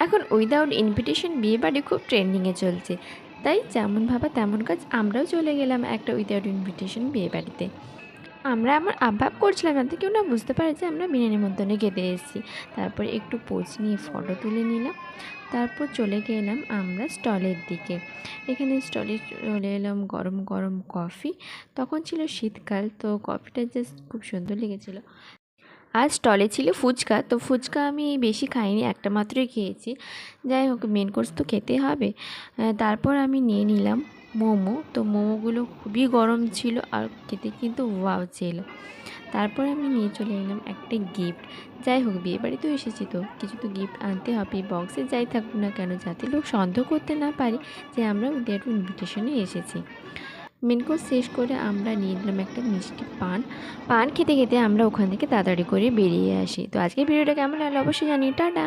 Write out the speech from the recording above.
এখন without invitation বিয়েবাড়ি খুব ট্রেন্ডিংয়ে চলছে, তাই যেমন ভাবা তেমন কাজ, আমরাও চলে গেলাম একটা উইদাউট ইনভিটেশন বিয়েবাড়িতে। আমরা ভাব করছিলাম যাতে কেউ না বুঝতে পারে যে আমরা বিনা নিমন্ত্রণে খেতে এসেছি। তারপর একটু পোজ নিয়ে ফটো তুলে নিলাম, তারপর চলে গেলাম আমরা স্টলের দিকে। এখানে স্টলে চলে এলাম, গরম গরম কফি, তখন ছিল শীতকাল, তো কফিটা জাস্ট খুব সুন্দর লেগেছিলো। আর স্টলে ছিল ফুচকা, তো ফুচকা আমি বেশি খাইনি, একটা মাত্রই খেয়েছি। যাই হোক, মেন কোর্স তো খেতে হবে। তারপর আমি নিয়ে নিলাম মোমো, তো মোমোগুলো খুবই গরম ছিল আর খেতে কিন্তু ওয়াও ছিল। তারপর আমি নিয়ে চলে এলাম একটা গিফট। যাই হোক, বিয়েবাড়ি তো এসেছি, তো কিছু তো গিফট আনতে হবে, বক্সে যাই থাকুক না কেন, যাতে লোক সন্দেহ করতে না পারে যে আমরা উইদাউট ইনভিটেশনে এসেছি। মেন কোর্স শেষ করে আমরা নিয়ে নিলাম একটা মিষ্টি পান খেতে খেতে আমরা ওখান থেকে তাড়াতাড়ি করে বেরিয়ে আসি। তো আজকের ভিডিওটা কেমন লাগলো অবশ্যই জানিয়ে, টাটা।